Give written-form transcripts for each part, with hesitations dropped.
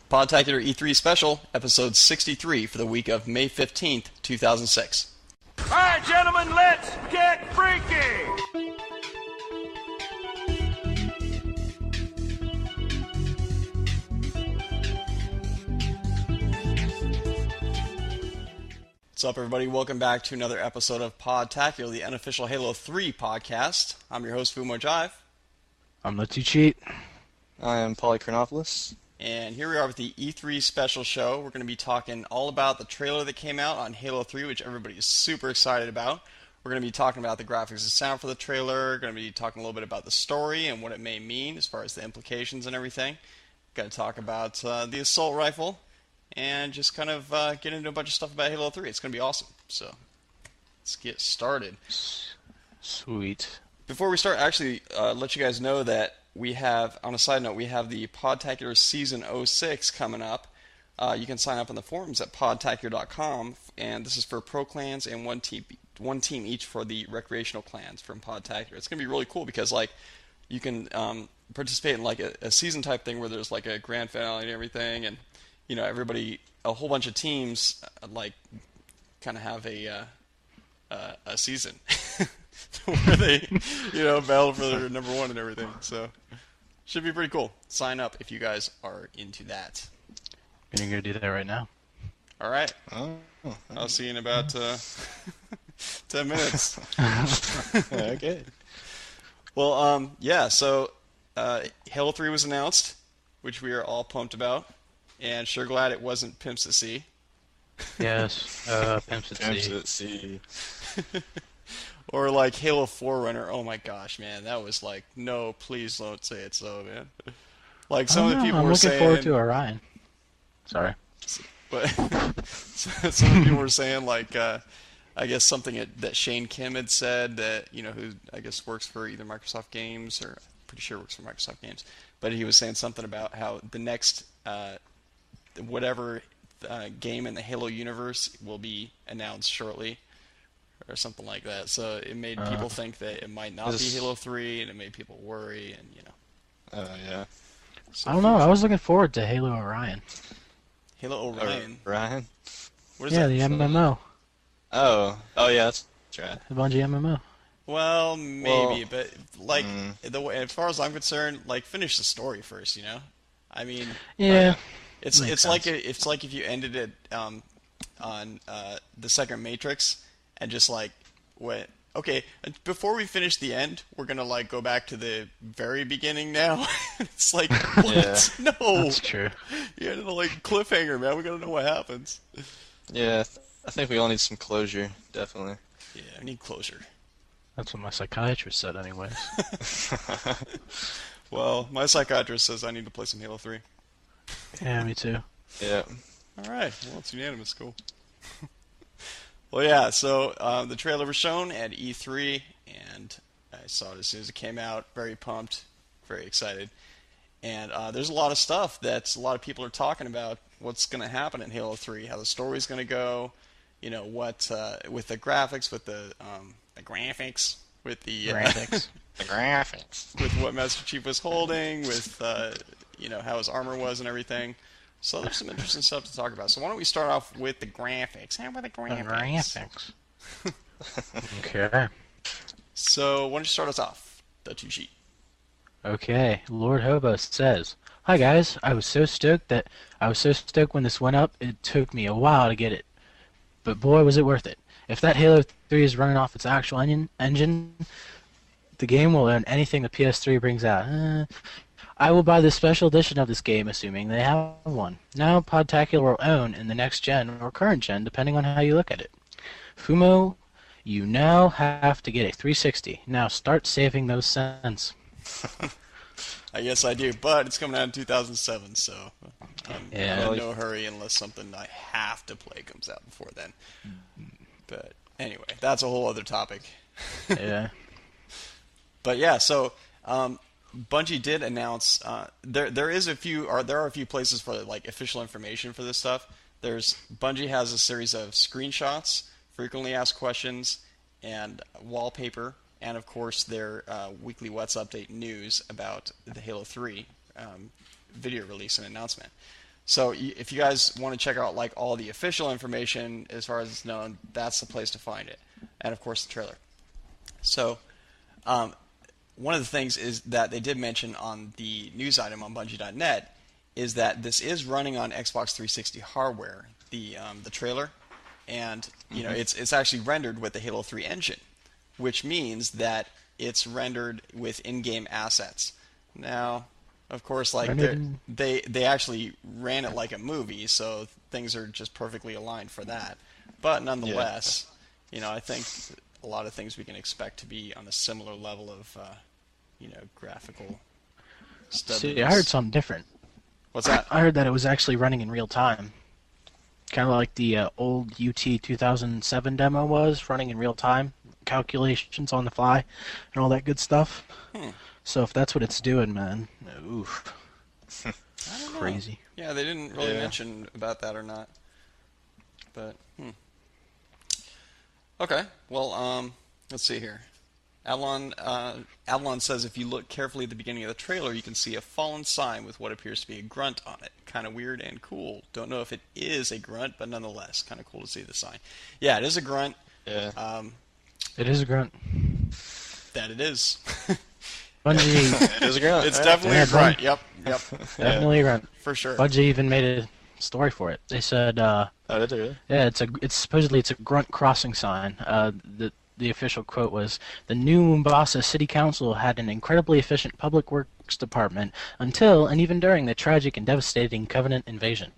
Podtacular E3 Special, episode 63 for the week of May 15th, 2006. All right, gentlemen, let's get freaky! What's up, everybody? Welcome back to another episode of Podtacular, the unofficial Halo 3 podcast. I'm your host, Jive. I'm Let's You Cheat. I am Polychronopolis. And here we are with the E3 Special show. We're going to be talking all about the trailer that came out on Halo 3, which everybody is super excited about. We're going to be talking about the graphics and sound for the trailer. We're going to be talking a little bit about the story and what it may mean as far as the implications and everything. Going to talk about the assault rifle and just kind of get into a bunch of stuff about Halo 3. It's going to be awesome. So let's get started. Sweet. Before we start, actually, let you guys know that we have, on a side note, we have the Podtacular Season 06 coming up. You can sign up on the forums at podtacular.com, and this is for pro clans and one team each for the recreational clans from Podtacular. It's going to be really cool because, like, you can participate in, like, a season type thing where there's, like, a grand finale and everything, and, you know, everybody, a whole bunch of teams, like, kind of have a season. Where they, you know, battle for their number one and everything. So, should be pretty cool. Sign up if you guys are into that. I'm gonna go do that right now. All right. I'll see you in about 10 minutes. Okay. Well, yeah. So, Halo 3 was announced, which we are all pumped about, and sure glad it wasn't Pimps at Sea. Yes, Pimps at Pimps Sea. at Sea. Or like Halo 4 oh my gosh, man, that was like, no, please don't say it so, man. Like some of the people I'm were looking saying, forward to Orion. Sorry. but some of the people were saying like, I guess something that Shane Kim had said that, you know, who I guess works for either Microsoft Games or I'm pretty sure works for Microsoft Games, but he was saying something about how the next whatever game in the Halo universe will be announced shortly. Or something like that. So it made people think that it might not be Halo 3, and it made people worry, and you know. Yeah. So I don't know. I was looking forward to Halo Orion. Halo Orion. Orion? What is Yeah, that? the MMO. Oh, yeah, that's right. The Bungie MMO. Well, maybe, Well, but like the way, as far as I'm concerned, like finish the story first. You know, I mean, Yeah. it's Makes like sense. it's like if you ended it on the second Matrix. And just like, went, okay, before we finish the end, we're going to like go back to the very beginning now. It's like, what? Yeah. No. That's true. You had to like cliffhanger, man. We got to know what happens. Yeah, I think we all need some closure, definitely. Yeah, I need closure. That's what my psychiatrist said, anyways. Well, my psychiatrist says I need to play some Halo 3. Yeah, me too. Yeah. All right. Well, it's unanimous. Cool. Well, yeah, so the trailer was shown at E3, and I saw it as soon as it came out. Very pumped, very excited. And there's a lot of stuff that a lot of people are talking about what's going to happen in Halo 3, how the story's going to go, you know, what with the graphics, with the graphics, with the Graphics. The graphics. with what Master Chief was holding, with you know, how his armor was and everything. So there's some interesting stuff to talk about. So why don't we start off with the graphics? How about the graphics? Okay. So why don't you start us off, the two sheet? Okay. Lord Hobo says, "Hi guys, I was so stoked when this went up. It took me a while to get it, but boy was it worth it. If that Halo 3 is running off its actual engine, the game will earn anything the PS3 brings out. I will buy the special edition of this game, assuming they have one. Now, Podtacular will own in the next gen or current gen, depending on how you look at it. Fumo, you now have to get a 360. Now start saving those cents." I guess I do, but it's coming out in 2007, so I'm Yeah. in no hurry unless something I have to play comes out before then. But anyway, that's a whole other topic. Yeah. But yeah, so Bungie did announce there are a few places for like official information for this stuff. Bungie has a series of screenshots, frequently asked questions, and wallpaper, and of course their weekly What's Update news about the Halo 3 video release and announcement. So if you guys want to check out like all the official information as far as it's known, that's the place to find it, and of course the trailer. So one of the things is that they did mention on the news item on Bungie.net is that this is running on Xbox 360 hardware, the trailer, and it's actually rendered with the Halo 3 engine, which means that it's rendered with in-game assets. Now, of course, like they actually ran it like a movie, so things are just perfectly aligned for that. But nonetheless, I think a lot of things we can expect to be on a similar level of graphical stuff. See, I heard something different. What's that? I heard that it was actually running in real time. Kind of like the old UT 2007 demo was, running in real time, calculations on the fly, and all that good stuff. So if that's what it's doing, man, oof. I don't know. Crazy. Yeah, they didn't really mention about that or not. But, Okay, well, let's see here. Avalon says if you look carefully at the beginning of the trailer, you can see a fallen sign with what appears to be a grunt on it. Kind of weird and cool. Don't know if it is a grunt, but nonetheless, kind of cool to see the sign. Yeah, it is a grunt. Yeah. It is a grunt. That it is. Bungie. It is a grunt. It's definitely a grunt. Yep. Definitely a grunt. For sure. Bungie even made a story for it. They said, Oh, did they really? yeah, it's supposedly it's a grunt crossing sign. The official quote was, "The new Mombasa City Council had an incredibly efficient public works department until and even during the tragic and devastating Covenant invasion."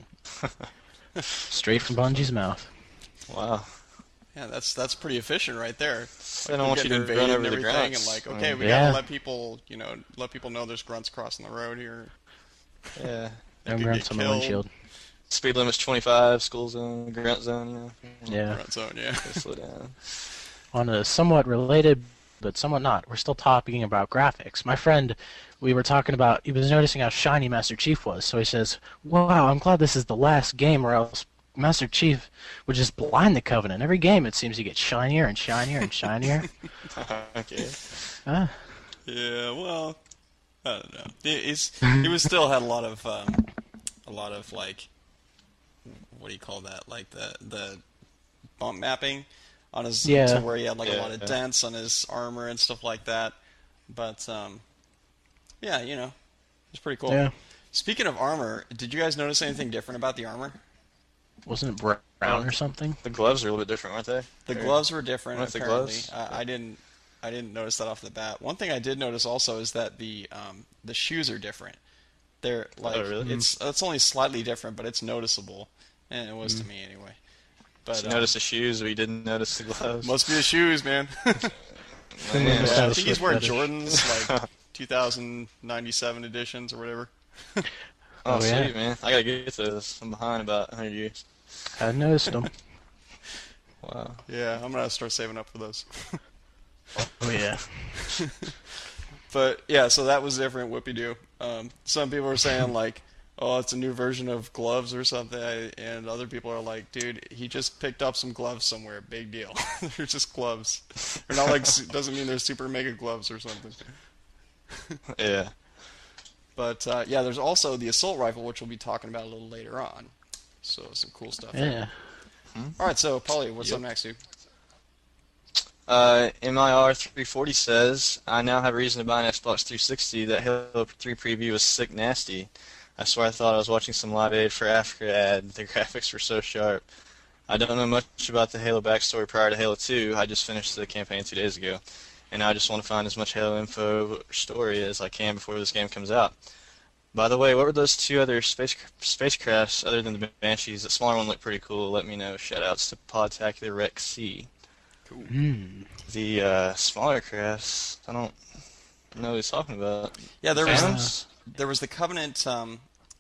Straight from Bungie's mouth. Wow. Yeah, that's pretty efficient right there. They don't want you to run over the grunts. And like, okay, we gotta let people know there's grunts crossing the road here. Yeah. No grunts on the windshield. Speed limit's 25, school zone, grunt zone, Yeah. Grunt zone, yeah. Slow down. On a somewhat related, but somewhat not, we're still talking about graphics. My friend, we were talking about, he was noticing how shiny Master Chief was, so he says, "Wow, I'm glad this is the last game, or else Master Chief would just blind the Covenant. Every game it seems he gets shinier and shinier and shinier." Okay. Yeah, well, I don't know. He was still had a lot of like, what do you call that? Like the bump mapping on his, to where he had like a lot of dents on his armor and stuff like that. But yeah, it's pretty cool. Yeah. Speaking of armor, did you guys notice anything different about the armor? Wasn't it brown or something? The gloves are a little bit different, aren't they? The gloves were different, Aren't the apparently. gloves? I didn't notice that off the bat. One thing I did notice also is that the shoes are different. They're like, really? it's only slightly different, but it's noticeable, and it was to me anyway. But So you noticed the shoes, but you didn't notice the gloves. must be the shoes, man. Man. Yeah, I think he's wearing Jordans, like 2097 editions or whatever. Oh, yeah. sweet, man. I gotta get those. I'm behind about 100 years. I noticed them. Wow. Yeah, I'm gonna start saving up for those. Oh yeah. But yeah, so that was different. Whoopie-doo. Some people were saying like, "Oh, it's a new version of gloves or something," and other people are like, "Dude, he just picked up some gloves somewhere. Big deal. They're just gloves. They're not like doesn't mean they're super mega gloves or something." Yeah. But yeah, there's also the assault rifle, which we'll be talking about a little later on. So some cool stuff. Yeah. All right, so Polly, what's up next, dude? MIR340 says, "I now have reason to buy an Xbox 360. That Halo 3 preview was sick nasty. I swear I thought I was watching some Live Aid for Africa ad. The graphics were so sharp. I don't know much about the Halo backstory prior to Halo 2. I just finished the campaign 2 days ago. And I just want to find as much Halo info or story as I can before this game comes out. By the way, what were those two other spacecrafts other than the Banshees? The smaller one looked pretty cool. Let me know. Shoutouts to Podtacular Rex C." Cool. The smaller crafts, I don't know what he's talking about. Yeah, there Phantoms? was the Covenant.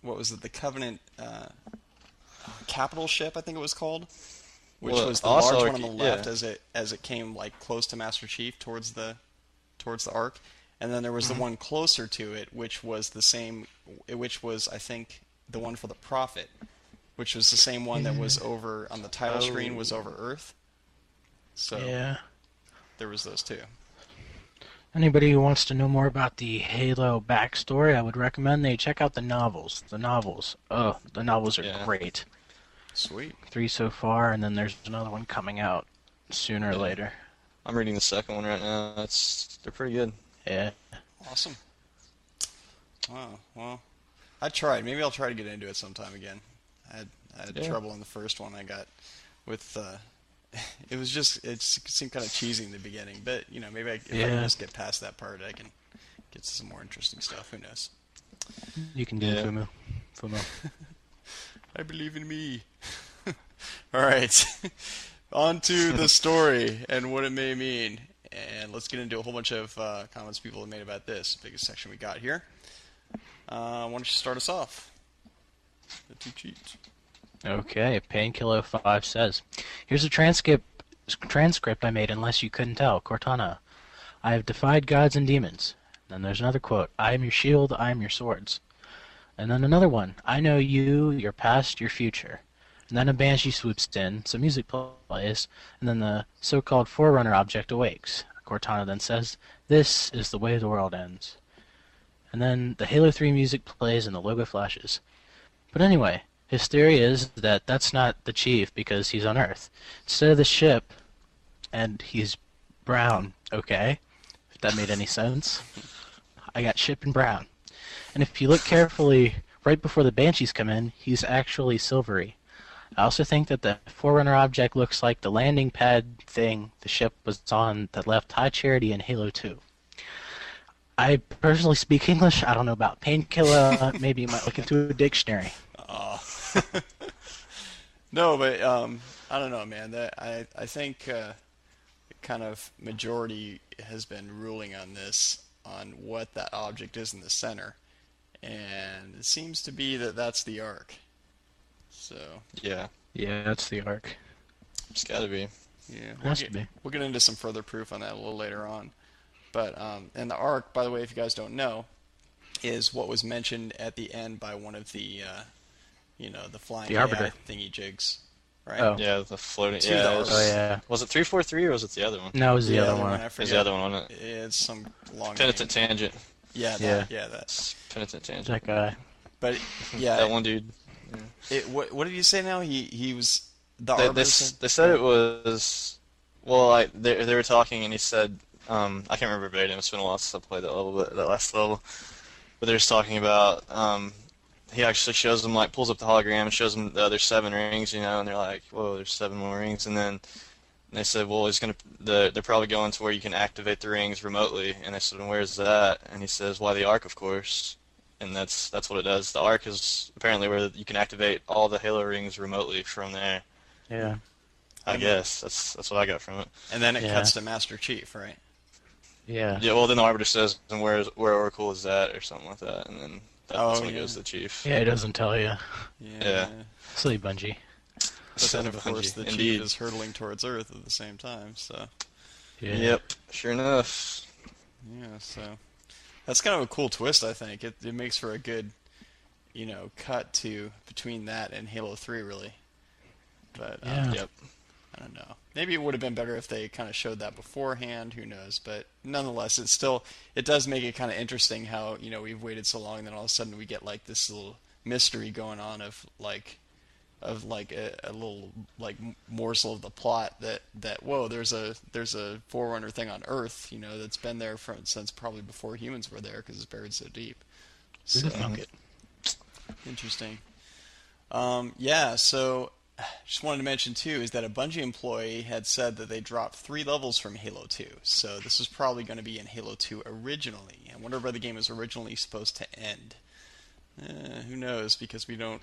What was it? The Covenant capital ship, I think it was called, which Well, was the also, large one on the left yeah. as it came like close to Master Chief towards the arc, and then there was the one closer to it, which was the same, which was I think the one for the Prophet, which was the same one that was over on the title screen was over Earth. So Yeah. there was those two. Anybody who wants to know more about the Halo backstory, I would recommend they check out the novels. The novels. Oh, the novels are Yeah. great. Sweet. 3 so far, and then there's another one coming out sooner or Yeah. later. I'm reading the second one right now. They're pretty good. Yeah. Awesome. Wow. Well, I tried. Maybe I'll try to get into it sometime again. I had Yeah. trouble in the first one I got with. It seemed kind of cheesy in the beginning, but maybe if I can just get past that part, I can get to some more interesting stuff. Who knows? You can do it, Yeah. Fumo. I believe in me. All right. On to the story and what it may mean. And let's get into a whole bunch of comments people have made about this. Biggest section we got here. Why don't you start us off? The two cheats. Okay, Painkiller 5 says, "Here's a transcript I made unless you couldn't tell. Cortana, I have defied gods and demons." Then there's another quote, "I am your shield, I am your swords." And then another one, "I know you, your past, your future." And then a banshee swoops in, some music plays, and then the so-called Forerunner object awakes. Cortana then says, "This is the way the world ends." And then the Halo 3 music plays and the logo flashes. But anyway, his theory is that that's not the Chief because he's on Earth. Instead of the ship, and he's brown, okay? If that made any sense. I got ship and brown. And if you look carefully, right before the Banshees come in, he's actually silvery. I also think that the Forerunner object looks like the landing pad thing the ship was on that left High Charity in Halo 2. I personally speak English. I don't know about Painkiller. Maybe you might look into a dictionary. No, but I don't know, man. I think kind of majority has been ruling on this, on what that object is in the center, and it seems to be that that's the Ark. So Yeah. Yeah, that's the arc. It's got to be. yeah, Has to be. we'll get into some further proof on that a little later on. But and the Ark, by the way, if you guys don't know, is what was mentioned at the end by one of the the flying The Arbiter. AI thingy jigs, right? Oh. Yeah, the floating. Two Yeah. dollars. Oh, yeah. Was it 343 or was it the other one? No, it was the other other one. I It was forget. the other one, wasn't it? It's some long Penitent name. Tangent. Yeah, Yeah. that. Penitent Tangent. That guy. But yeah, That one dude. what did you say now? He was the They, Arbiter. they said it was. Well, like they were talking, and he said, I can't remember verbatim. It's been a while since I played that level, that last level. But they were just talking about. He actually shows them, like, pulls up the hologram and shows them the other 7 rings, and they're like, whoa, there's 7 more rings. And then they said, well, they're probably going to where you can activate the rings remotely. And they said, well, where's that? And he says, why, the Ark, of course. And that's what it does. The Ark is apparently where you can activate all the Halo rings remotely from there. Yeah. I guess that's what I got from it. And then it Yeah. cuts to Master Chief, right? Yeah. Yeah, well, then the Arbiter says, and where Oracle is at, or something like that, and then that's when it yeah. goes to the Chief. Yeah, it doesn't tell you. Yeah. Silly Bungie. But Son then, of of a course, Bungie. the Indeed. Chief is hurtling towards Earth at the same time. So Yeah. Yep, sure enough. yeah, so that's kind of a cool twist. I think it makes for a good, cut to between that and Halo 3, really. But Yeah. Yep. I don't know. Maybe it would have been better if they kind of showed that beforehand. Who knows? But nonetheless, it does make it kind of interesting how we've waited so long, and then all of a sudden we get like this little mystery going on of a little like morsel of the plot that whoa, there's a Forerunner thing on Earth, that's been there since probably before humans were there because it's buried so deep. Who So the fuck it? interesting. Yeah. So. Just wanted to mention too is that a Bungie employee had said that they dropped 3 levels from Halo 2, so this is probably going to be in Halo 2 originally. I wonder where the game was originally supposed to end. Who knows? Because we don't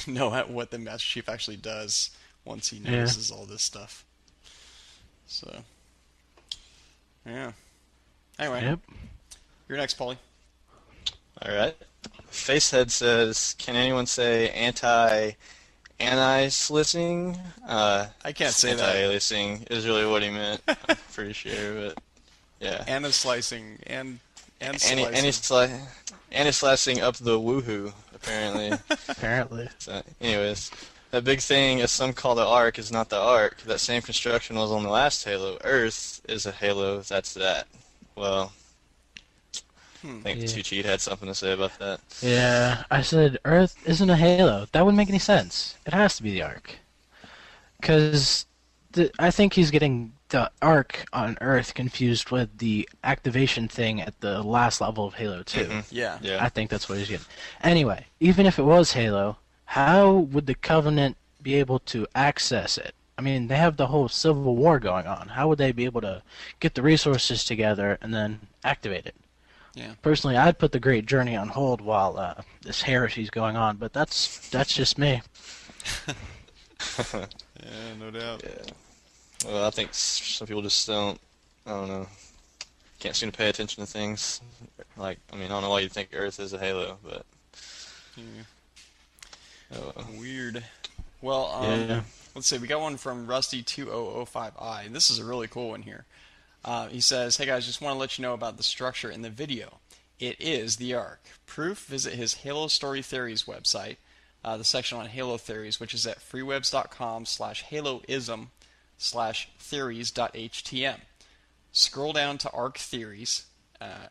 know what the Master Chief actually does once he notices all this stuff. So, yeah. Anyway, Yep. you're next, Paulie. All right. Facehead says, can anyone say anti-slicing? I can't say that. Anti-aliasing is really what he meant. I'm pretty sure, but yeah. Anti-slicing and slicing. Anti-slicing up the woohoo, apparently. Apparently. So, anyways, that big thing, as some call the Ark, is not the Ark. That same construction was on the last Halo. Earth is a Halo. That's that. Well, I think Yeah. Too Cheat had something to say about that. Yeah, I said Earth isn't a halo. That wouldn't make any sense. It has to be the Ark. Because I think he's getting the Ark on Earth confused with the activation thing at the last level of Halo 2. Yeah. Yeah. I think that's what he's getting. Anyway, even if it was Halo, how would the Covenant be able to access it? I mean, they have the whole Civil War going on. How would they be able to get the resources together and then activate it? Yeah. Personally, I'd put the Great Journey on hold while this heresy's going on, but that's just me. Yeah, no doubt. Yeah. Well, I think some people just don't. I don't know. Can't seem to pay attention to things. Like, I mean, I don't know why you'd think Earth is a halo, but. Yeah. Oh, well. Weird. Well, Yeah. let's see. We got one from Rusty2005i, and this is a really cool one here. He says, "Hey guys, just want to let you know about the structure in the video. It is the Ark. Proof, visit his Halo Story Theories website, the section on Halo Theories, which is at freewebs.com/haloism/theories.htm. Scroll down to Ark Theories.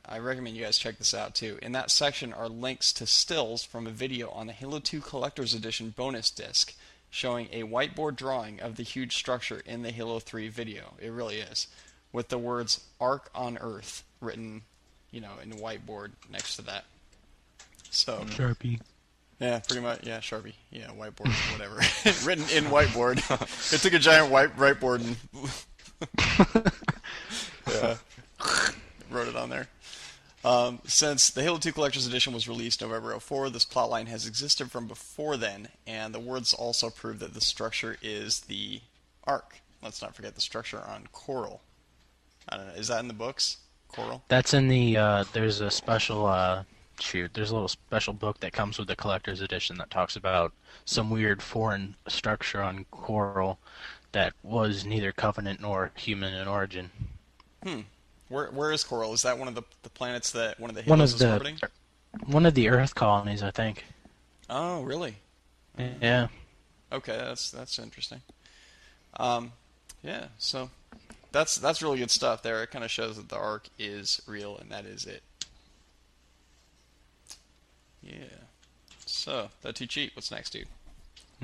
I recommend you guys check this out too. In that section are links to stills from a video on the Halo 2 Collector's Edition bonus disc showing a whiteboard drawing of the huge structure in the Halo 3 video. It really is. With the words Ark on Earth written, in whiteboard next to that. So Sharpie. yeah, pretty much. Yeah, Sharpie. Yeah, whiteboard, whatever. Written in whiteboard. It took a giant whiteboard and wrote it on there. Since the Halo 2 Collector's Edition was released November 2004, this plotline has existed from before then, and the words also prove that the structure is the Ark. Let's not forget the structure on Coral. I don't know. Is that in the books? Coral? That's in the, there's a special, there's a little special book that comes with the collector's edition that talks about some weird foreign structure on Coral that was neither Covenant nor human in origin. Where is Coral? Is that one of the planets that one of the One Halos of is the orbiting? one of the Earth colonies, I think. Oh, really? Yeah. Okay, that's interesting. Yeah, so that's really good stuff there. It kind of shows that the Ark is real, and that is it. Yeah. So, that too cheap. What's next, dude?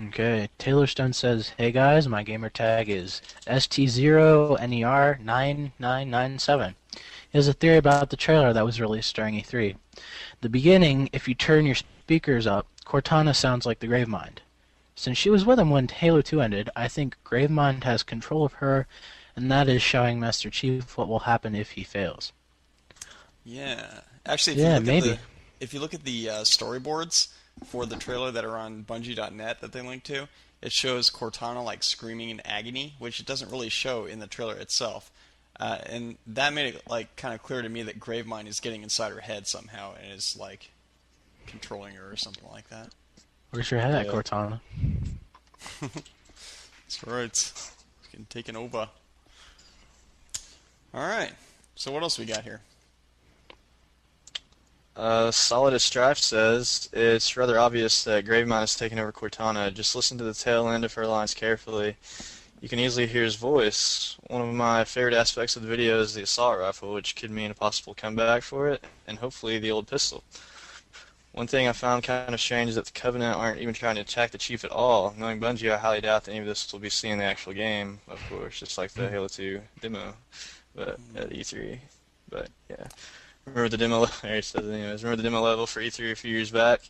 Okay. Taylor Stone says, "Hey guys, my gamer tag is ST0NER9997. He has a theory about the trailer that was released during E3. The beginning, if you turn your speakers up, Cortana sounds like the Gravemind. Since she was with him when Halo 2 ended, I think Gravemind has control of her, and that is showing Master Chief what will happen if he fails." Yeah. Actually, if you look at the storyboards for the trailer that are on Bungie.net that they link to, it shows Cortana like screaming in agony, which it doesn't really show in the trailer itself. And that made it like kind of clear to me that Gravemind is getting inside her head somehow and is like controlling her or something like that. Where's your head at, Yeah. Cortana? That's right. It's getting taken over. All right. So what else we got here? Solid as Strife says, it's rather obvious that Gravemind is taking over Cortana. Just listen to the tail end of her lines carefully. You can easily hear his voice. One of my favorite aspects of the video is the assault rifle, which could mean a possible comeback for it, and hopefully the old pistol. One thing I found kind of strange is that the Covenant aren't even trying to attack the Chief at all. Knowing Bungie, I highly doubt that any of this will be seen in the actual game, of course, just like the Halo 2 demo but at E3. But, yeah. Remember the demo, there he says anyways, remember the demo level for E3 a few years back?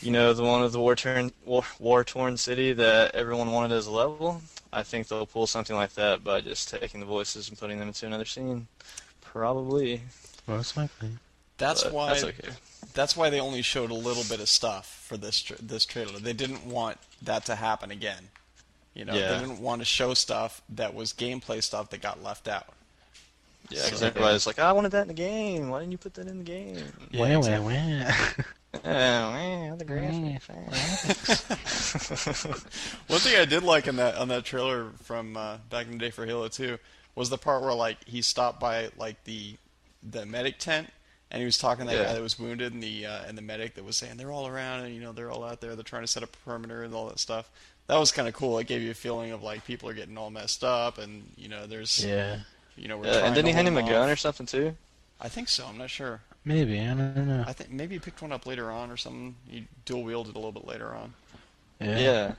You know, the one of the war-torn city that everyone wanted as a level? I think they'll pull something like that by just taking the voices and putting them into another scene. Probably. Most likely. That's But why. that's okay. That's why they only showed a little bit of stuff for this trailer. They didn't want that to happen again. They didn't want to show stuff that was gameplay stuff that got left out. Yeah, because everybody's like, I wanted that in the game. Why didn't you put that in the game? Yeah, Wah. Oh, man, the graphics. One thing I did like on that trailer from back in the day for Halo 2 was the part where like he stopped by like the medic tent and he was talking to that guy that was wounded and the medic that was saying they're all around and they're all out there, they're trying to set up a perimeter and all that stuff. That was kind of cool. It gave you a feeling of like people are getting all messed up and there's we're trying and didn't he to hand him hold a them gun off. or something too? I think so. I'm not sure. Maybe, I don't know. I think maybe he picked one up later on or something. He dual wielded a little bit later on. Yeah.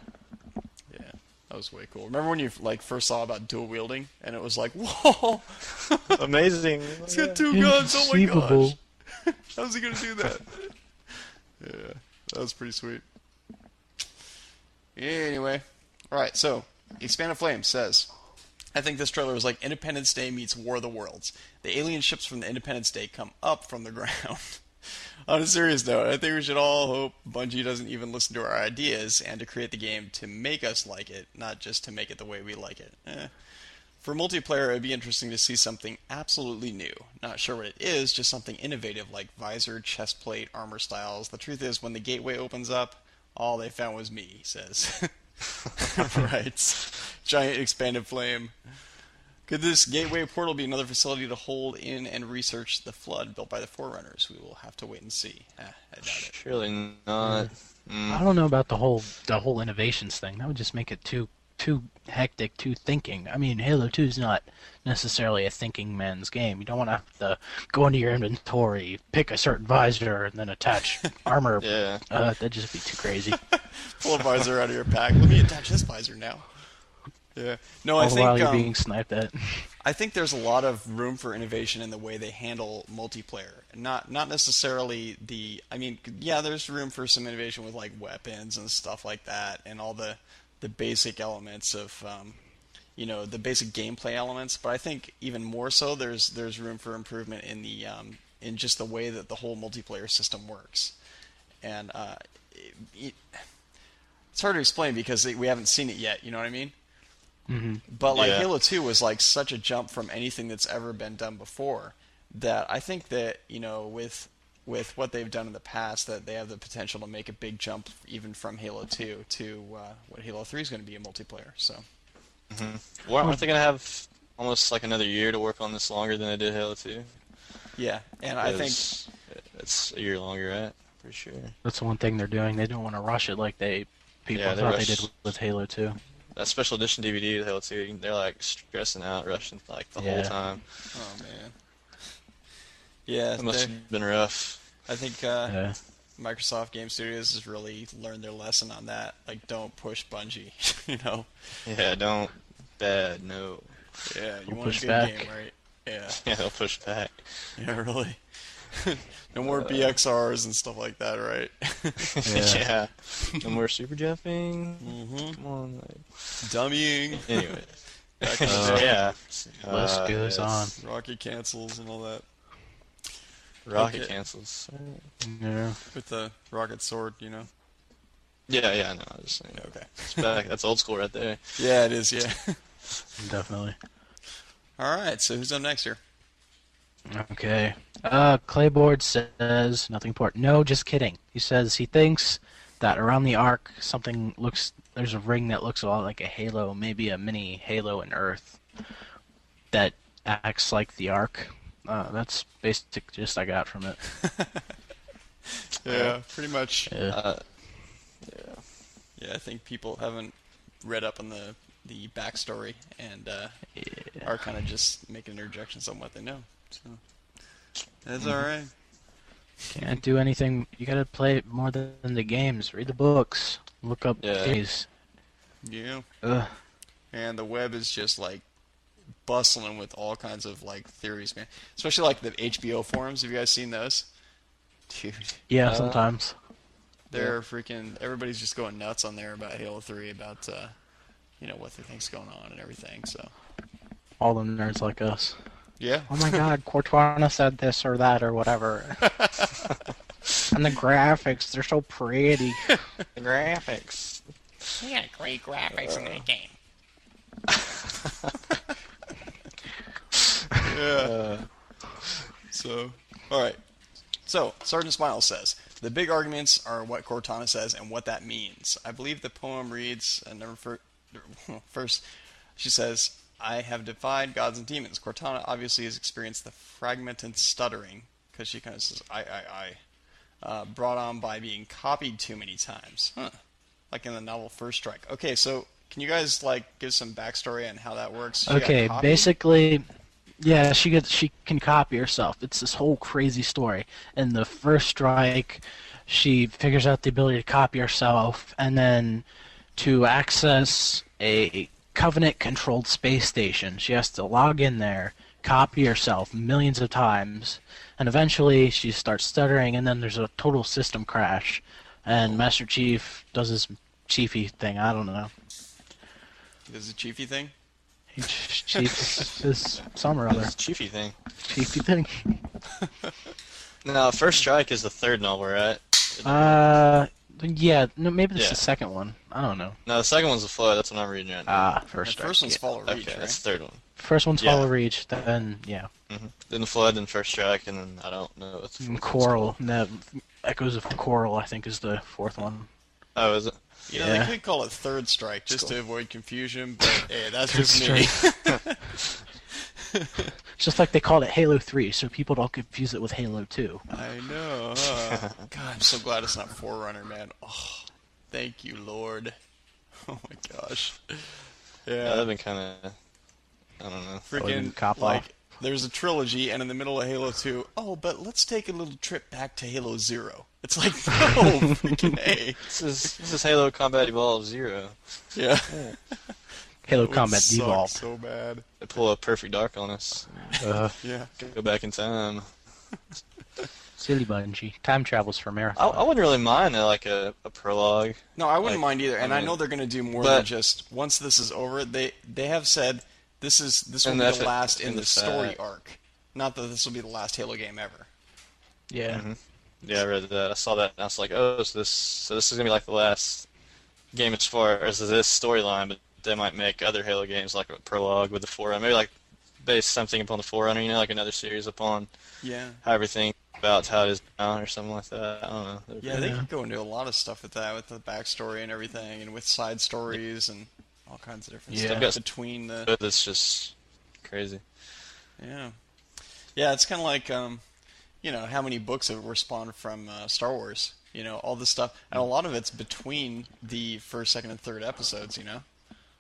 Yeah, that was way cool. Remember when you like first saw about dual wielding and it was like, whoa, Amazing. he's got two guns. Oh my Inconceivable. gosh, how's he gonna do that? Yeah, that was pretty sweet. Anyway, all right. So, Expanded Flame says, I think this trailer is like Independence Day meets War of the Worlds. The alien ships from the Independence Day come up from the ground. On a serious note, I think we should all hope Bungie doesn't even listen to our ideas and to create the game to make us like it, not just to make it the way we like it. For multiplayer, it would be interesting to see something absolutely new. Not sure what it is, just something innovative like visor, chest plate, armor styles. The truth is, when the gateway opens up, all they found was me, he says. Right. Giant expanded flame. Could this gateway portal be another facility to hold in and research the flood built by the Forerunners? We will have to wait and see. I doubt it. Surely not. I don't know about the whole innovations thing. That would just make it too hectic, too thinking. I mean, Halo 2 is not necessarily a thinking man's game. You don't want to have to go into your inventory, pick a certain visor, and then attach armor. Yeah. That'd just be too crazy. Pull a visor out of your pack. Let me attach this visor now. Yeah. No, I All the while think you're being sniped at. I think there's a lot of room for innovation in the way they handle multiplayer. Not necessarily the. I mean, yeah, there's room for some innovation with like weapons and stuff like that, and all the basic elements of the basic gameplay elements. But I think even more so, there's room for improvement in the in just the way that the whole multiplayer system works. And it's hard to explain because we haven't seen it yet. You know what I mean? Mm-hmm. But like Yeah. Halo 2 was like such a jump from anything that's ever been done before that I think that with what they've done in the past that they have the potential to make a big jump even from Halo 2 to what Halo 3 is going to be in multiplayer. So Well, aren't they going to have almost like another year to work on this longer than they did Halo 2? yeah, and I think It's a year longer, right? For sure. That's the one thing they're doing. They don't want to rush it like people Yeah, they thought they rush- did with Halo 2. That special edition DVD of Halo 2, they're like stressing out, rushing like the whole Yeah. time. oh man, yeah, It must have been rough. I think Yeah. Microsoft Game Studios has really learned their lesson on that. Like, don't push Bungie. you know, Yeah, don't. Bad, no. yeah, you We'll want a push good back. game, right? Yeah. Yeah, they'll push back. Yeah, really. No more BXRs and stuff like that, right? Yeah. Yeah. No more super jumping. Mm-hmm. Come on. Like... Dummying. Anyway. Back in the day. Yeah. List goes on. Rocket cancels and all that. Rocket Okay. cancels. Yeah. With the rocket sword, you know? Yeah, no, I was just saying. Yeah, okay. It's back. That's old school right there. Yeah, it is, yeah. Definitely. Alright, so who's up next here? Okay. Clayboard says nothing important. No, just kidding. He says he thinks that around the Ark there's a ring that looks a lot like a halo, maybe a mini halo in Earth that acts like the Ark. That's basic gist I got from it. Yeah, pretty much. Yeah. Yeah, I think people haven't read up on the backstory and are kind of just making interjections on what they know. So that's alright. Can't do anything. You gotta play more than the games. Read the books. Look up Yeah. things. Yeah. Ugh. And the web is just like bustling with all kinds of like theories, man. Especially like the HBO forums. Have you guys seen those? Dude, Yeah, sometimes. they're freaking. Everybody's just going nuts on there about Halo 3, about what they think's going on and everything. So All the nerds like us. yeah, Oh my god, Cortana said this or that or whatever. And the graphics, they're so pretty. The graphics. We got great graphics in that game. yeah. So all right. So Sergeant Smile says the big arguments are what Cortana says and what that means. I believe the poem reads first. She says, I have defied gods and demons. Cortana obviously has experienced the fragmented stuttering, because she kind of says, brought on by being copied too many times. Huh. Like in the novel First Strike. Okay, so can you guys, like, give some backstory on how that works? She got Okay, copied? basically, Yeah, she can copy herself. It's this whole crazy story. In the first strike, she figures out the ability to copy herself, and then to access a Covenant-controlled space station, she has to log in there, copy herself millions of times, and eventually she starts stuttering, and then there's a total system crash, and Master Chief does his chiefy thing. I don't know. This is a chiefy thing. He chiefs his some or other. It's a chiefy thing. Chiefy thing. No, First Strike is the third novel, right? Yeah, no, maybe this is Yeah. the second one. I don't know. No, the second one's the Flood. That's what I'm reading right now. Ah, The first strike. first one's Yeah. Fall of Reach, Okay, right? that's the third one. First one's Yeah. Follow Reach, then yeah. Then the Flood, then First Strike, and then I don't know what the fourth one's Coral. called. No, Echoes of Coral, I think, is the fourth one. Oh, is it? You know, Yeah. they could call it Third Strike just to avoid confusion, but hey, that's Third just me. It's just like they called it Halo 3, so people don't confuse it with Halo 2. I know. Huh? God, I'm so glad it's not Forerunner, man. Oh, thank you, Lord. Oh my gosh. Yeah, Yeah, that'd been kind of. I don't know. freaking cop like off. there's a trilogy, and in the middle of Halo 2, oh, but let's take a little trip back to Halo 0. It's like, no, freaking A. This is Halo Combat Evolved 0. Yeah. Halo It would Combat suck Devolved. so bad. They pull a Perfect Dark on us. Yeah. Go back in time. Silly Bungie. Time travels for I Marathon. wouldn't really mind a prologue. No, I wouldn't Like, mind either, and I I mean, know they're going to do more but- than just once this is over. They have said this will And be that's the it, last in in the the story fact. arc. Not that this will be the last Halo game ever. Yeah. Yeah, I read that. I saw that, and I was like, oh, so this is gonna be like the last game as far as this storyline, but they might make other Halo games like a prologue with the Forerunner, maybe like based something upon the Forerunner, you know, like another series upon Yeah. how everything about how it is now or something like that. I don't know. Yeah, they could go into a lot of stuff with that, with the backstory and everything, and with side stories and all kinds of different Yeah. stuff between the. But it's just crazy. Yeah. Yeah, it's kind of like, you know, how many books have were spawned from Star Wars. You know, all this stuff, and a lot of it's between the first, second, and third episodes. You know.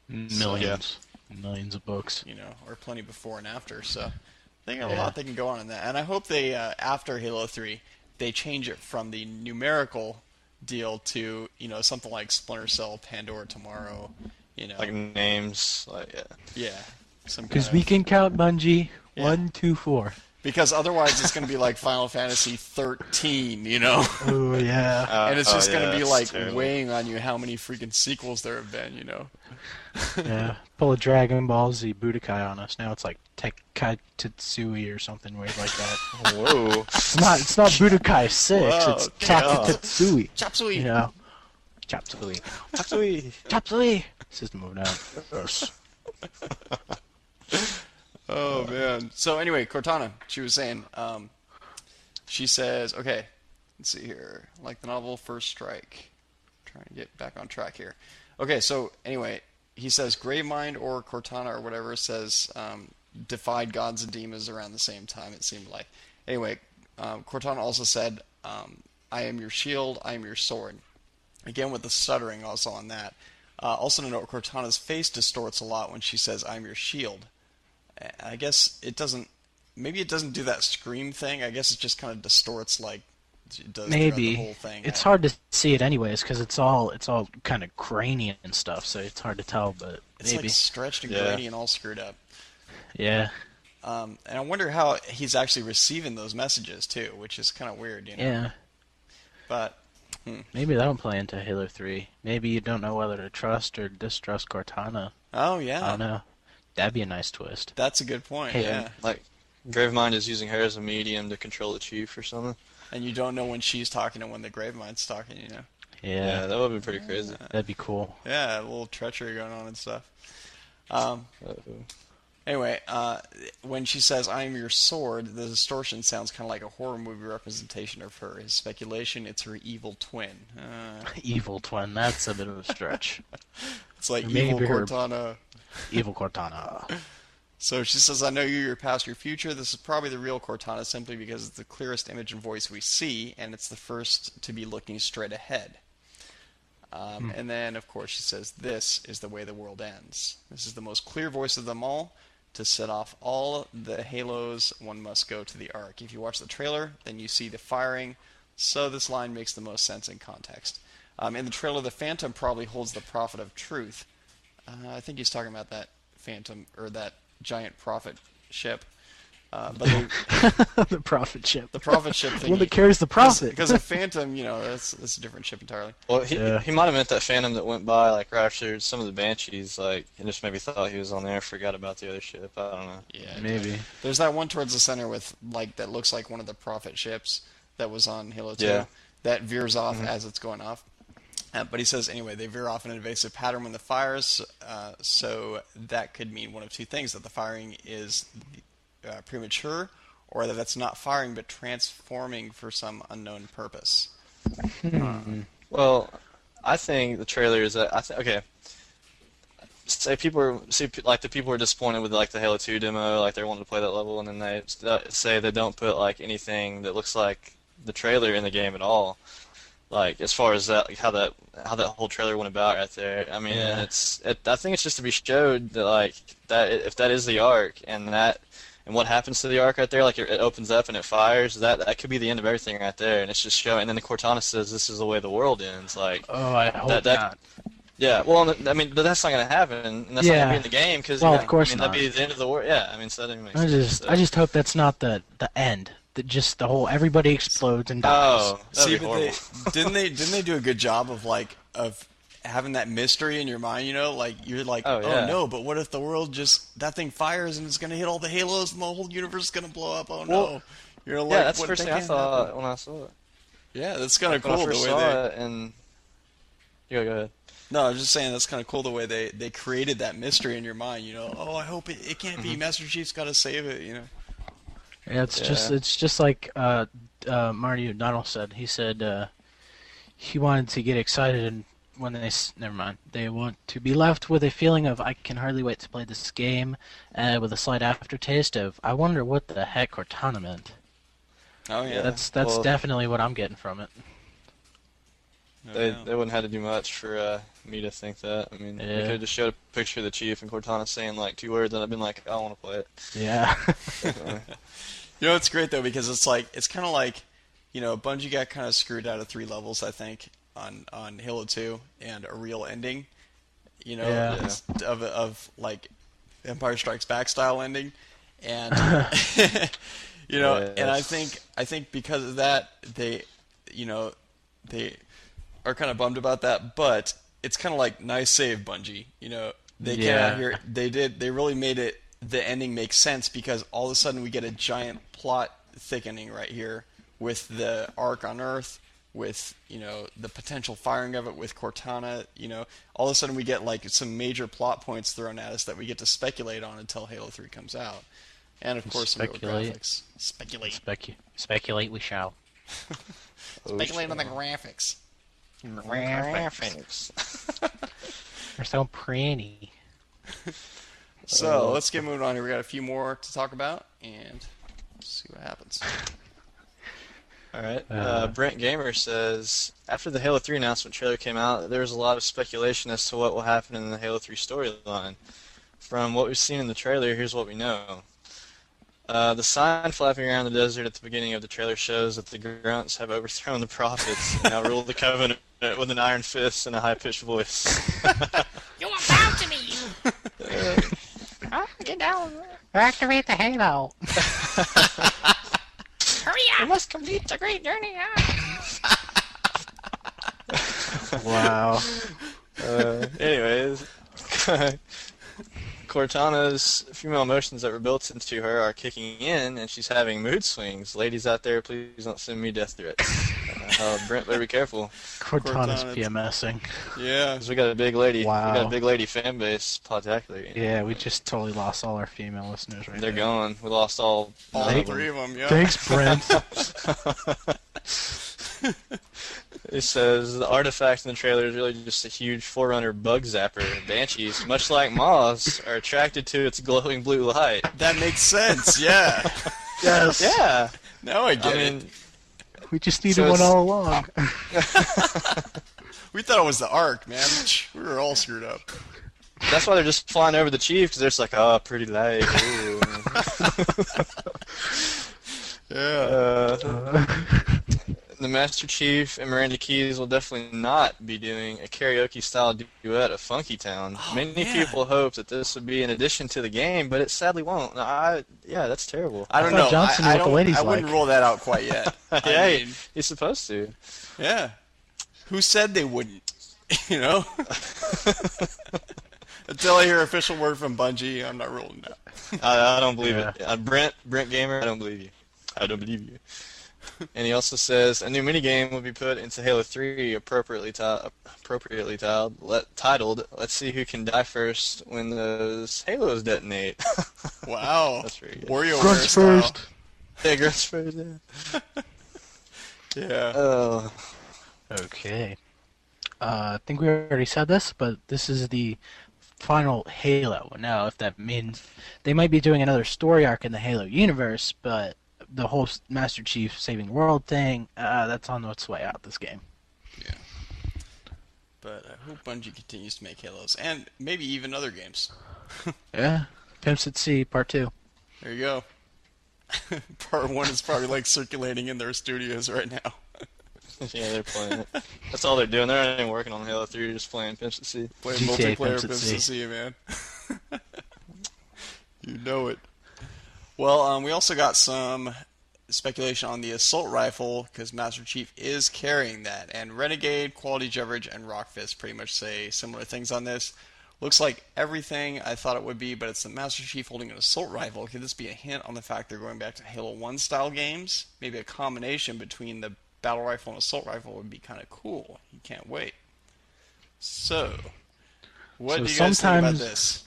Millions. Millions of books. You know, or plenty before and after. So they got a lot they can go on in that. And I hope they, after Halo 3, they change it from the numerical deal to, you know, something like Splinter Cell, Pandora Tomorrow, you know. Like names, like yeah. Yeah. Some Because kind we of, can count Bungie. Yeah. 1, 2, 4. because otherwise it's going to be like Final Fantasy 13, you know. Oh, yeah. And it's just going to be that's like terrible. weighing on you how many freaking sequels there have been, you know. Yeah. Pull a Dragon Ball Z Budokai on us. Now it's like Tekkai Tetsui or something weird like that. Whoa. It's not Budokai 6. Whoa, It's yeah. Tetsui. Chop suey. You know. Chapsui. Tatsui. Chapsui. System of a Down. Yes. Oh man. So anyway, Cortana, she was saying, she says, okay, let's see here, like the novel First Strike. Trying to get back on track here. Okay, so anyway, he says Gravemind or Cortana or whatever says defied gods and demons around the same time. It seemed like. Anyway, Cortana also said, "I am your shield, I am your sword." Again with the stuttering also on that. Also to note, Cortana's face distorts a lot when she says, "I'm your shield." I guess it doesn't. Maybe it doesn't do that scream thing. I guess it just kind of distorts like it does throughout Maybe. the whole thing. It's hard to see it anyways because it's all kind of grainy and stuff, so it's hard to tell. But It's maybe. like stretched and Yeah. grainy and all screwed up. Yeah. And I wonder how he's actually receiving those messages too, which is kind of weird, you know. Yeah. But Maybe that'll play into Halo 3. Maybe you don't know whether to trust or distrust Cortana. oh I yeah, don't know. That'd be a nice twist. that's a good point. Hey, Yeah, Like Gravemind is using her as a medium to control the chief or something. and you don't know when she's talking and when the Gravemind's talking, you know. Yeah, Yeah. that would be pretty crazy. That'd be cool. Yeah, a little treachery going on and stuff. Uh-oh. Anyway, when she says "I am your sword," the distortion sounds kind of like a horror movie representation of her. His speculation: it's her evil twin. Evil twin. That's a bit of a stretch. It's like Maybe evil her- Cortana. Evil Cortana. So she says, "I know you, your past, your future. This is probably the real Cortana simply because it's the clearest image and voice we see, and it's the first to be looking straight ahead." And then, of course, she says, "This is the way the world ends. This is the most clear voice of them all. To set off all the halos, one must go to the Ark. If you watch the trailer, then you see the firing, so this line makes the most sense in context. In the trailer, the Phantom probably holds the Prophet of Truth. I think he's talking about that Phantom, or that giant prophet ship. But The prophet ship. the prophet ship thing. One that carries the prophet. Because a Phantom, that's a different ship entirely. Well, he might have meant that Phantom that went by, like, right after some of the Banshees, like, and just maybe thought he was on there, forgot about the other ship. I don't know. Yeah, Maybe. There's that one towards the center with, like, that looks like one of the prophet ships that was on Halo 2. Yeah. That veers off as it's going off. But he says, anyway, they veer off in an evasive pattern when the fires, so that could mean one of two things, that the firing is premature, or that that's not firing but transforming for some unknown purpose. Well, I think the trailer is okay. Say like the people are disappointed with like the Halo 2 demo, like they wanted to play that level, and then they say they don't put like anything that looks like the trailer in the game at all. Like as far as that, like, how that whole trailer went about right there. I mean, I think it's just to be showed that like that if that is the Ark and what happens to the Ark right there, like it opens up and it fires, that could be the end of everything right there, and it's just showing. And then the Cortana says this is the way the world ends. Like, Oh, I hope not. yeah, well, I mean, but that's not gonna happen, and that's not gonna be in the game because of course that'd not. be the end of the world. Yeah, I mean, so that doesn't make sense. I just hope that's not the end. That just the whole everybody explodes and dies. Oh, that'd See, be but horrible. didn't they do a good job of having that mystery in your mind? Like you're like, Oh, yeah. no, but what if the world that thing fires and it's gonna hit all the halos and the whole universe is gonna blow up? Oh no! Well, You're like, Yeah, that's the what, first that thing I can't thought happen. when I saw it. Yeah, that's kind of When cool I first the way saw they. it, and go ahead. No, I was just saying that's kind of cool the way they created that mystery in your mind. Oh, I hope it can't be. Master Chief's got to save it. Yeah, it's just like Marty O'Donnell said. He said he wanted to get excited, and when never mind, they want to be left with a feeling of I can hardly wait to play this game, with a slight aftertaste of I wonder what the heck Cortana meant. Oh yeah, That's Well, definitely what I'm getting from it. They wouldn't have to do much for me to think that. I mean, they could have just showed a picture of the Chief and Cortana saying like 2 words, and I'd been like, I want to play it. Yeah. It's great though because it's kind of like, Bungie got kind of screwed out of 3 levels, I think, on Halo 2 and a real ending, of like Empire Strikes Back style ending, and and I think because of that they are kind of bummed about that, but it's kind of like nice save, Bungie. They came out here, they really made it the ending make sense because all of a sudden we get a giant plot thickening right here with the Ark on Earth, with the potential firing of it with Cortana. All of a sudden we get like some major plot points thrown at us that we get to speculate on until Halo 3 comes out, and of course some real graphics. Speculate we shall. Speculate on the graphics. Graphics. They're so pretty. So let's get moving on here. We got a few more to talk about, and see what happens. All right. Brent Gamer says, after the Halo 3 announcement trailer came out, there was a lot of speculation as to what will happen in the Halo 3 storyline. From what we've seen in the trailer, here's what we know. The sign flapping around the desert at the beginning of the trailer shows that the Grunts have overthrown the Prophets and now rule the Covenant with an iron fist and a high-pitched voice. You are bound to me! Get down! Activate the Halo. Hurry We up! must complete the great journey. Wow. Anyways, Cortana's female emotions that were built into her are kicking in, and she's having mood swings. Ladies out there, please don't send me death threats. Brent, better be careful. Cortana's PMSing. Yeah. Because we got a big lady. Wow. We got a big lady fan base. Podtacular. Yeah, we just totally lost all our female listeners right They're there. gone. We lost all. All none of 3 of them, yeah. Thanks, Brent. It says the artifact in the trailer is really just a huge forerunner bug zapper. Banshees, much like moths, are attracted to its glowing blue light. That makes sense, yeah. Yes. Yeah. Now I get I it. mean, We just needed So one it's- all along. We thought it was the Ark, man. We were all screwed up. That's why they're just flying over the Chief, because they're just like, oh, pretty light. Ooh. Yeah. The Master Chief and Miranda Keys will definitely not be doing a karaoke-style duet of Funky Town. Many people hope that this would be an addition to the game, but it sadly won't. Yeah, that's terrible. I don't thought know. Johnson knew what the ladies I wouldn't like. rule that out quite yet. Yeah, I mean, he's supposed to. yeah. Who said they wouldn't? You know? Until I hear official word from Bungie, I'm not ruling it out. I don't believe it. Brent Gamer, I don't believe you. I don't believe you. And he also says a new minigame will be put into Halo 3 appropriately titled "Let's see who can die first when those Halos detonate." Wow. That's very good. WarioWare Grunts style. first. Yeah, Grunts first. Yeah. Yeah. Oh, Okay. I think we already said this, but this is the final Halo. Now, if that means they might be doing another story arc in the Halo universe, but the whole Master Chief saving the world thing, that's on its way out this game. Yeah. But I hope Bungie continues to make Halos, and maybe even other games. Yeah. Pimps at Sea Part 2. There you go. Part 1 is probably like circulating in their studios right now. yeah, they're playing it. That's all they're doing. They're not even working on Halo 3. They're just playing Pimps at Sea. Playing GTA multiplayer Pimps at Pimps at Sea. Sea, man. You know it. Well, we also got some speculation on the assault rifle, because Master Chief is carrying that. And Renegade, Quality Beverage, and Rockfist pretty much say similar things on this. Looks like everything I thought it would be, but it's the Master Chief holding an assault rifle. Could this be a hint on the fact they're going back to Halo 1 style games? Maybe a combination between the battle rifle and assault rifle would be kind of cool. You can't wait. So, what So do you guys think about sometimes- this?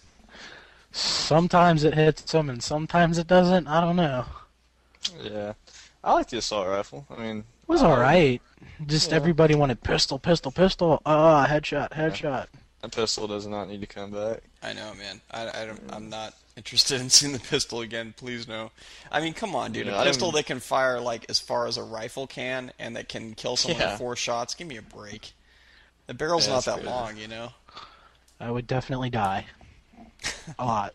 Sometimes it hits them and sometimes it doesn't. I don't know. Yeah, I like the assault rifle. I mean, It was alright. Just Yeah. everybody wanted pistol, pistol, pistol. Headshot, headshot. that pistol does not need to come back. I know, man. I'm not interested in seeing the pistol again. Please no. I mean, come on, dude. Yeah, A I pistol didn't- that can fire like as far as a rifle can, and that can kill someone Yeah. in 4 shots. Give me a break. The barrel's Yeah, not that's that crazy. long, you know. I would definitely die. A lot.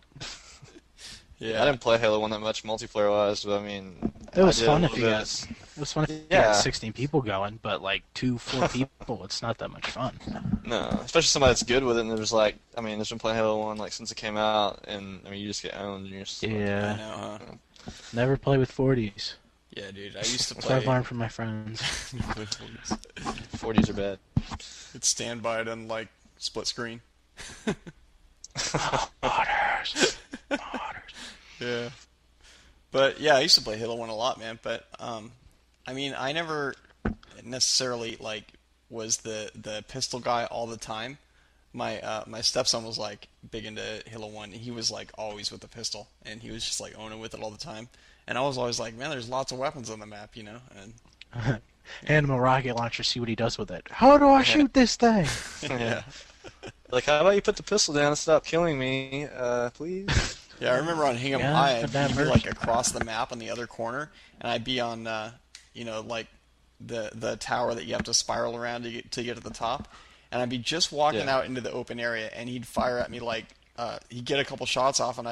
Yeah. I didn't play Halo 1 that much multiplayer wise, but I mean, It was I did fun a if you little got bit. it was fun if you Yeah. got 16 people going, but like 4 people, it's not that much fun. No, especially somebody that's good with it, and there's like, I mean, there's been playing Halo 1 like since it came out, and I mean, you just get owned, and you're just I Yeah. know, huh? Never play with 40s. Yeah, dude. I used to That's what I've play. learned from my friends. 40s are bad. It's stand by it on like split screen. Otters. Yeah. But yeah, I used to play Halo 1 a lot, man. But I mean, I never necessarily like was the pistol guy all the time. My stepson was like big into Halo 1, and he was like always with the pistol, and he was just like owning with it all the time. And I was always like, man, there's lots of weapons on the map, you know. And Hand him a rocket launcher, see what he does with it. How do I shoot this thing? Yeah. Like, how about you put the pistol down and stop killing me, please? yeah, I remember on Hingham Yeah, High, but that I'd be hurts. like across the map on the other corner, and I'd be on, you know, like the tower that you have to spiral around to get to the top, and I'd be just walking Yeah. out into the open area, and he'd fire at me like he'd get a couple shots off, and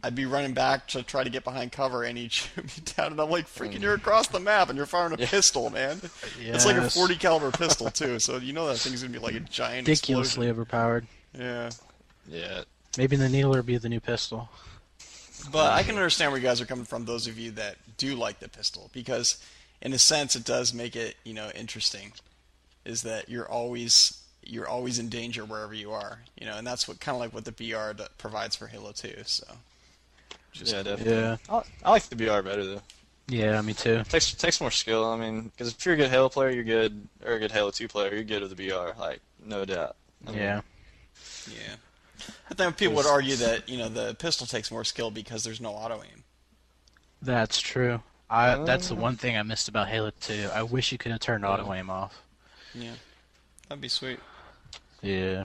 I'd be running back to try to get behind cover, and he'd shoot me down, and I'm like, freaking, you're across the map, and you're firing a pistol, man. It's like a Yes. 40 caliber pistol too, so you know that thing's gonna be like a giant Ridiculously explosion. overpowered. Yeah. Yeah. Maybe the needler will be the new pistol. But I can understand where you guys are coming from, those of you that do like the pistol, because in a sense it does make it, you know, interesting. Is that you're always in danger wherever you are, you know, and that's what kind of like what the BR provides for Halo 2. So, Yeah, definitely. Yeah. I like the BR better though. Yeah, me too. Takes more skill. I mean, because if you're a good Halo player, you're good, or a good Halo 2 player, you're good with the BR, like no doubt. I mean, Yeah. yeah. I think people would argue that, you know, the pistol takes more skill because there's no auto aim. That's true. That's the one thing I missed about Halo 2. I wish you could have turned auto aim off. Yeah, that'd be sweet. Yeah.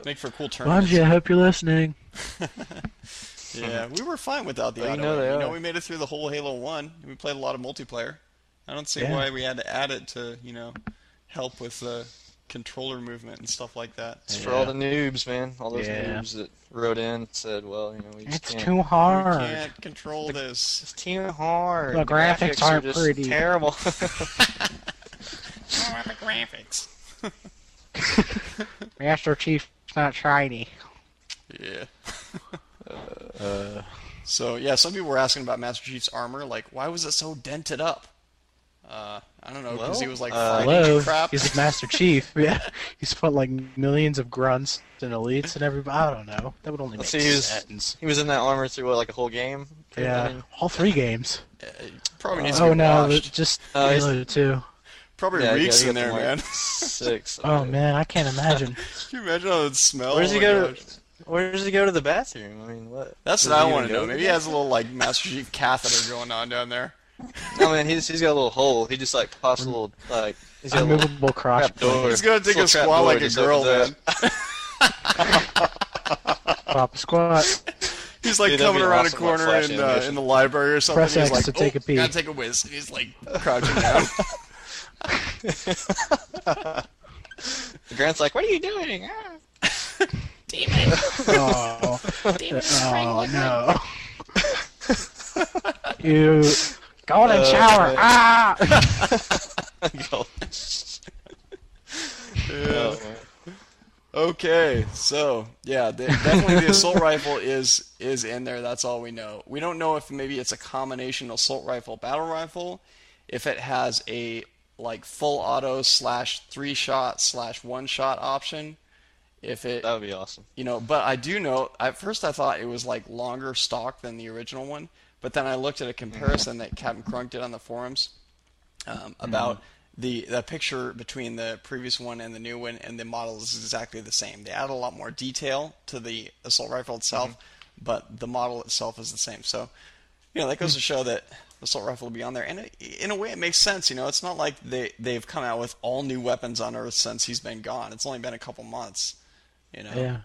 Make for a cool tournament. Bungie, I hope you're listening. Yeah, we were fine without the Well, auto you know aim. they You know, are. we made it through the whole Halo 1. We played a lot of multiplayer. I don't see Yeah. why we had to add it to, you know, help with the controller movement and stuff like that. It's for all the noobs, man. All those Yeah. noobs that wrote in and said, well, we just It's can't. too You hard. can't control this. It's too hard. The graphics are aren't just pretty. terrible. Show about the graphics. Master Chief's not shiny. Yeah. So yeah, some people were asking about Master Chief's armor, like why was it so dented up? I don't know, because he was like fighting Hello, crap. he's the Master Chief. Yeah, he's fought like millions of grunts and elites and everybody. I don't know. That would only make sense. He was in that armor through, what, like a whole game? Yeah, all 3 games. Probably needs to Oh be no, washed. just he's- Halo 2. Probably Yeah, reeks you in got there, the, like, man. 6. Oh man, I can't imagine. Can you imagine how it smells? Where does he go? Where does he go to the bathroom? I mean, what? That's Does what he I even want to go know. the Maybe he has a little like Master Chief catheter going on down there. No, man, he's got a little hole. He just like pops a little like. He's got a little Unmovable crotch trap door. plate. He's gonna take a Little trap squat door like a just girl, opens man. up. Pop a squat. He's like Dude, that'd coming be around a awesome, like, corner flash in animation. the library or something. Press He's X like, to take a pee. gotta take a whiz. And he's like crouching down. Grant's like, what are you doing? Ah. Demon. Oh, Demon. oh no. You go in the shower. man. Ah! Go. Yeah. Oh, man. Okay, so yeah, definitely the assault rifle is in there. That's all we know. We don't know if maybe it's a combination assault rifle battle rifle, if it has a like full auto / 3-shot / 1-shot option. If it, That would be awesome. but I do know. At first, I thought it was like longer stock than the original one, but then I looked at a comparison that Captain Crunk did on the forums about the picture between the previous one and the new one, and the model is exactly the same. They add a lot more detail to the assault rifle itself, but the model itself is the same. So, that goes to show that the assault rifle will be on there, and in a way, it makes sense. It's not like they've come out with all new weapons on Earth since he's been gone. It's only been a couple months. Yeah.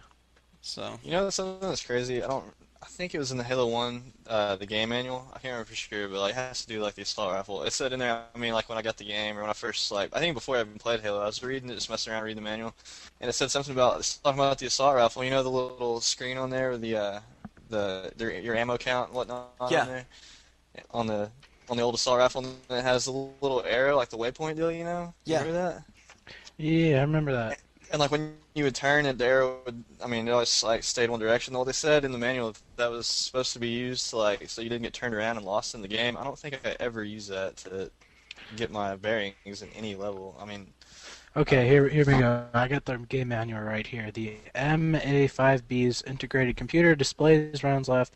So Something that's crazy. I think it was in the Halo 1, the game manual. I can't remember for sure, but like it has to do like the assault rifle. It said in there. I mean, like when I got the game or when I first I think before I even played Halo, I was reading it, just messing around, reading the manual, and it said something about talking about the assault rifle. The little screen on there with your ammo count and whatnot Yeah. on there, on the old assault rifle, and it has the little arrow like the waypoint deal. Yeah. Remember that? Yeah, I remember that. And like when you would turn it, the arrow would, it always like stayed one direction. Well, they said in the manual that was supposed to be used so you didn't get turned around and lost in the game. I don't think I ever used that to get my bearings in any level. Okay, here we go. I got the game manual right here. The MA5B's integrated computer displays rounds left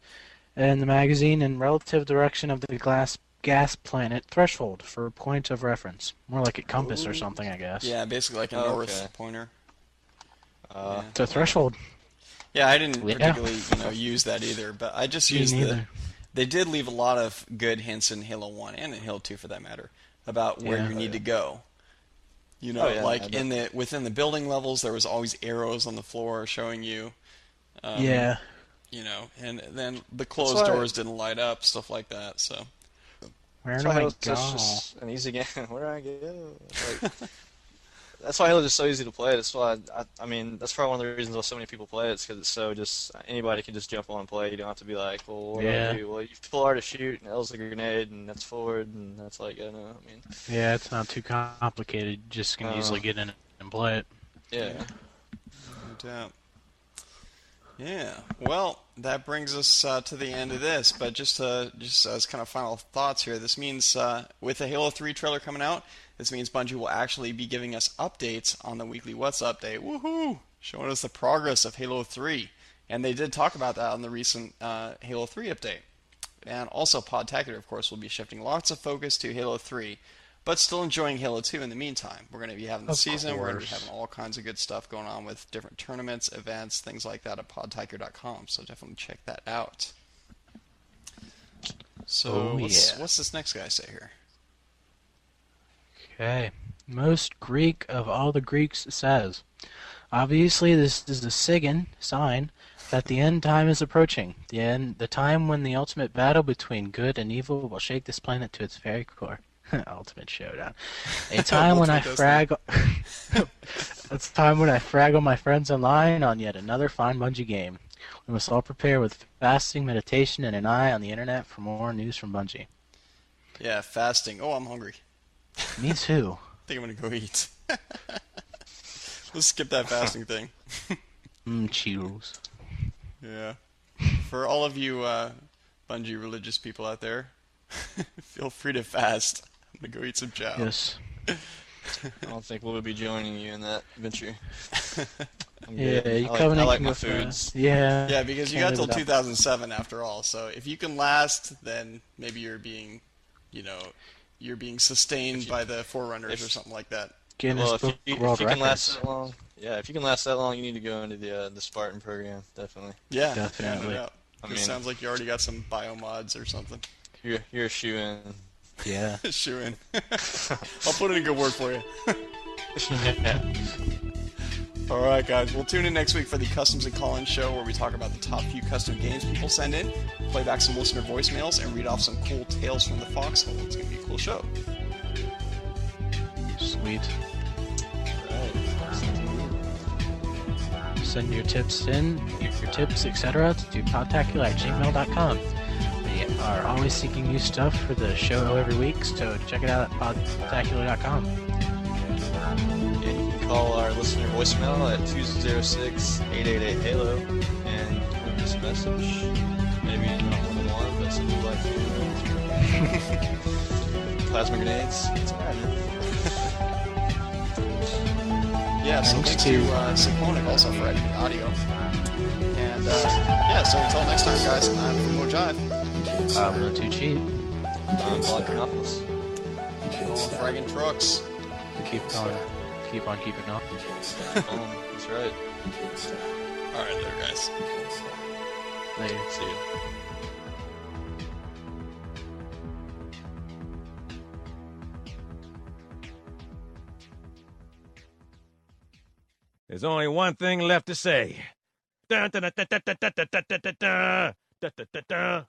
in the magazine in relative direction of the gas planet threshold for a point of reference. More like a compass or something, I guess. yeah, basically like a Okay. north pointer. Yeah. The threshold. Yeah, I didn't Yeah. particularly, use that either, but I just Me used neither. They did leave a lot of good hints in Halo 1 and in Halo 2 for that matter about where Yeah. you need to go. I bet. Within the building levels, there was always arrows on the floor showing you. Yeah. And then the closed why- doors didn't light up, stuff like that. So Where That's do why I Halo's go? just an easy game. Where do I go? That's why Halo's just so easy to play. That's why that's probably one of the reasons why so many people play it. It's because it's so just anybody can just jump on and play. You don't have to be like, well, what do Yeah. I do? Well, you pull R to shoot, and L's a grenade, and that's forward, and that's like, Yeah, it's not too complicated. You just can easily get in and play it. yeah. no doubt. Yeah. Well, that brings us to the end of this. But just as kind of final thoughts here, this means with the Halo 3 trailer coming out, this means Bungie will actually be giving us updates on the weekly What's update. Woohoo! Showing us the progress of Halo 3. And they did talk about that on the recent Halo 3 update. And also Podtacular, of course, will be shifting lots of focus to Halo 3, but still enjoying Halo 2 in the meantime. We're going to be having the Of season. We're going to be course. having all kinds of good stuff going on with different tournaments, events, things like that at podtacular.com. So definitely check that out. So what's this next guy say here? Okay. Most Greek of all the Greeks says, obviously this is the sign that the end time is approaching. The time when the ultimate battle between good and evil will shake this planet to its very core. Ultimate Showdown. A time when I Ultimate frag. It's a time when I frag on my friends online on yet another fine Bungie game. We must all prepare with fasting, meditation, and an eye on the internet for more news from Bungie. Yeah, fasting. Oh, I'm hungry. Me too. I think I'm gonna go eat. Let's skip that fasting thing. Cheers. Yeah. For all of you Bungie religious people out there, feel free to fast. I'm gonna go eat some chow. Yes. I don't think we'll be joining you in that venture. I'm Yeah, good. you I like covenanting my with, foods. yeah. Yeah, because you Can't got till live without- 2007 after all. So if you can last, then maybe you're being, you're being sustained by the Forerunners or something like that. Guinness Well, Book if World you can last Records. that long, if you can last that long, you need to go into the Spartan program, definitely. Yeah, Definitely. Yeah, I it mean- sounds like you already got some biomods or something. You're a shoe in. Yeah. Shoo in. I'll put in a good word for you. All right, guys. We'll tune in next week for the Customs and Call-In show where we talk about the top few custom games people send in, play back some listener voicemails, and read off some cool tales from the foxhole. It's going to be a cool show. Sweet. Send your tips in, your tips, etc. to podtacular@gmail.com. We are always seeking new stuff for the show every week, so check it out at podtacular.com. And you can call our listener voicemail at 206-888-HALO and leave us a message. Maybe not one on one, but some people like to plasma grenades. It's alright, man. Yeah, so Thanks thanks to- to Ciclonic also for editing audio. And yeah, so until next time, guys, I'm from Jive. Not too cheap. Polychronopolis. Fragging trucks. Keep on keeping on. That's right. All right, there, guys. Later. See you. There's only one thing left to say. Da da da da da da da da da da da da da da da.